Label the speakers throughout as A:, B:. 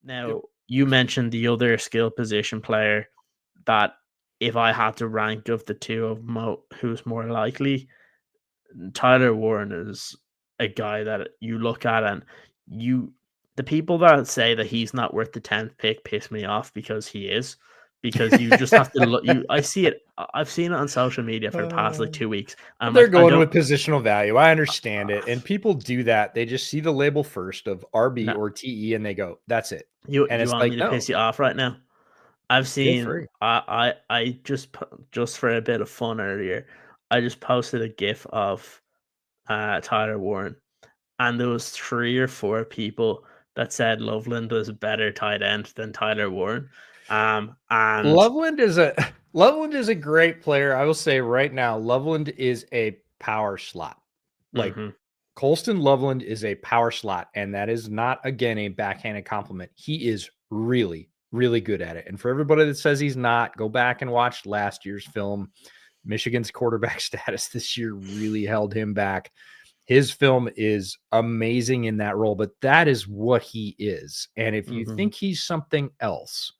A: Now, you mentioned the other skill position player that if I had to rank of the two of who's more likely, Tyler Warren is a guy that you look at and you the people that say that he's not worth the 10th pick piss me off because he is. Because you just have to look. I see it. I've seen it on social media for the past like 2 weeks. I'm
B: They're
A: like, I
B: going
A: don't.
B: with positional value. I understand it. And people do that. They just see the label first of RB
A: No,
B: or TE and they go, that's it.
A: you
B: And it's
A: want
B: like,
A: me to
B: no,
A: piss you off right now? I've
B: feel
A: seen.
B: free.
A: I just for a bit of fun earlier. I just posted a GIF of Tyler Warren, and there was 3 or 4 people that said Loveland was a better tight end than Tyler Warren. And
B: Loveland is a great player. I will say right now, Loveland is a power slot. Like
A: mhm.
B: Colston Loveland is a power slot, and that is not again a backhanded compliment. He is really, really good at it. And for everybody that says he's not, go back and watch last year's film. Michigan's quarterback status this year really held him back. His film is amazing in that role, but that is what he is. And if you think he's something else,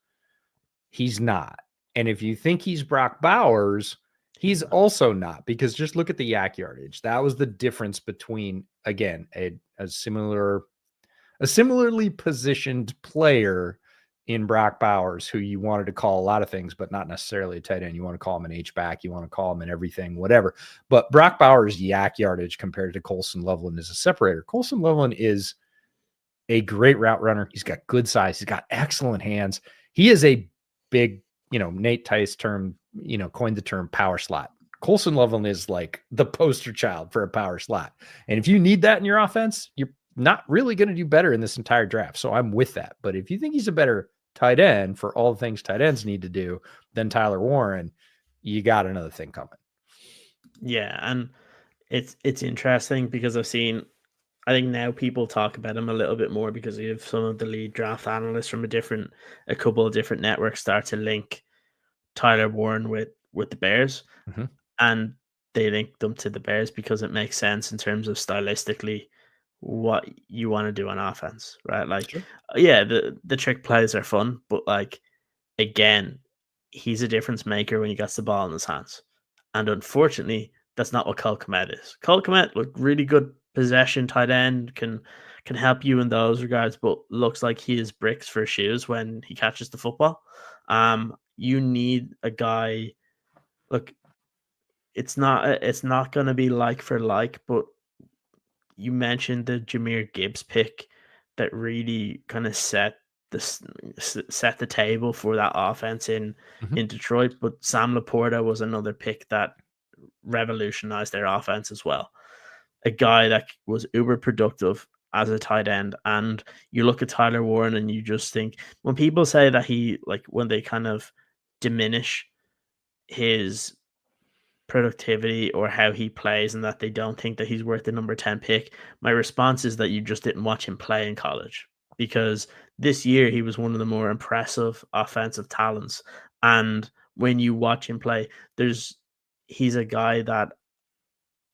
B: he's not. And if you think he's Brock Bowers, he's also not, because just look at the yak yardage. That was the difference between, again, a similarly positioned player in Brock Bowers, who you wanted to call a lot of things, but not necessarily a tight end. You want to call him an H-back. You want to call him an everything, whatever. But Brock Bowers' yak yardage compared to Colston Loveland is a separator. Colston Loveland is a great route runner. He's got good size. He's got excellent hands. He is a big, Nate Tice coined the term power slot. Colston Loveland is like the poster child for a power slot. And if you need that in your offense, you're not really going to do better in this entire draft. So I'm with that. But if you think he's a better tight end for all the things tight ends need to do than Tyler Warren, you got another thing coming.
A: Yeah, and it's interesting because I think now people talk about him a little bit more because we have some of the lead draft analysts from a couple of different networks start to link Tyler Warren with the Bears, and they link them to the Bears because it makes sense in terms of stylistically what you want to do on offense, right? Like,
B: Sure.
A: yeah, the trick plays are fun, but like again, he's a difference maker when he gets the ball in his hands, and unfortunately, that's not what Cole Kmet is. Cole Kmet, look, really good possession tight end, can help you in those regards, but looks like he is bricks for shoes when he catches the football. You need a guy. Look, it's not going to be like for like, but you mentioned the Jahmyr Gibbs pick that really kind of set the table for that offense in Detroit. But Sam Laporta was another pick that revolutionized their offense as well. A guy that was uber productive as a tight end. And you look at Tyler Warren and you just think, when people say that when they kind of diminish his productivity or how he plays and that they don't think that he's worth the number 10 pick, my response is that you just didn't watch him play in college, because this year he was one of the more impressive offensive talents. And when you watch him play, he's a guy that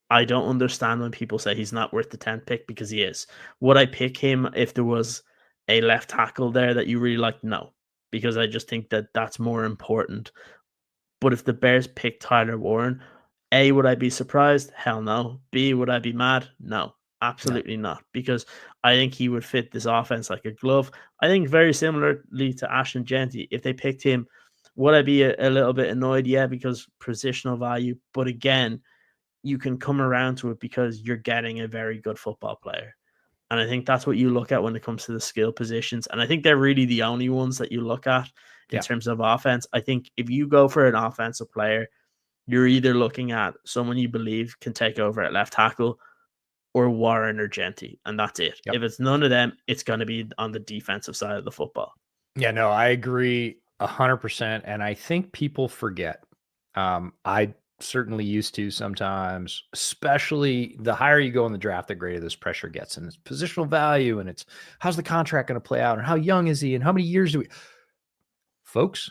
A: I don't understand when people say he's not worth the 10th pick, because he is. Would I pick him if there was a left tackle there that you really like? No, because I just think that that's more important. But if the Bears pick Tyler Warren, A, would I be surprised? Hell no. B, would I be mad? No, absolutely not. Because I think he would fit this offense like a glove. I think very similarly to Ashton Genty, if they picked him, would I be a little bit annoyed? Yeah, because positional value. But again, you can come around to it because you're getting a very good football player. And I think that's what you look at when it comes to the skill positions. And I think they're really the only ones that you look at in terms of offense. I think if you go for an offensive player, you're either looking at someone you believe can take over at left tackle or Warren or Genty, and that's it.
B: Yep.
A: If it's none of them, it's going to be on the defensive side of the football.
B: Yeah, no, I agree 100%. And I think people forget. I certainly used to sometimes, especially the higher you go in the draft, the greater this pressure gets, and it's positional value, and it's how's the contract going to play out, and how young is he, and how many years do we, folks,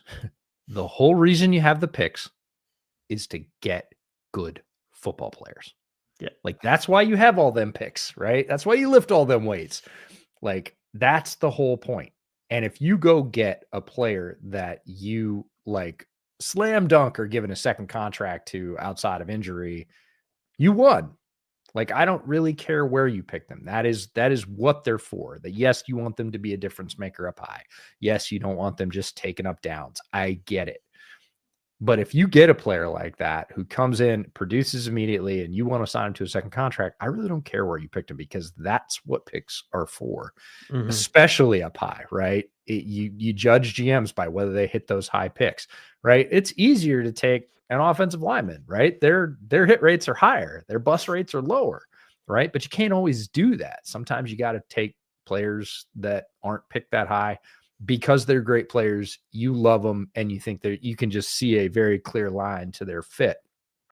B: the whole reason you have the picks is to get good football players.
A: Yeah.
B: Like, that's why you have all them picks, right? That's why you lift all them weights. Like, that's the whole point. And if you go get a player that you like slam dunk or given a second contract to outside of injury, you won. Like, I don't really care where you pick them. That is what they're for. That, yes, you want them to be a difference maker up high. Yes, you don't want them just taking up downs. I get it. But if you get a player like that who comes in, produces immediately, and you want to sign him to a second contract, I really don't care where you picked him, because that's what picks are for, especially up high, right? You judge GMs by whether they hit those high picks, right? It's easier to take an offensive lineman, right? Their hit rates are higher, their bust rates are lower, right? But you can't always do that. Sometimes you got to take players that aren't picked that high, because they're great players, you love them, and you think that you can just see a very clear line to their fit.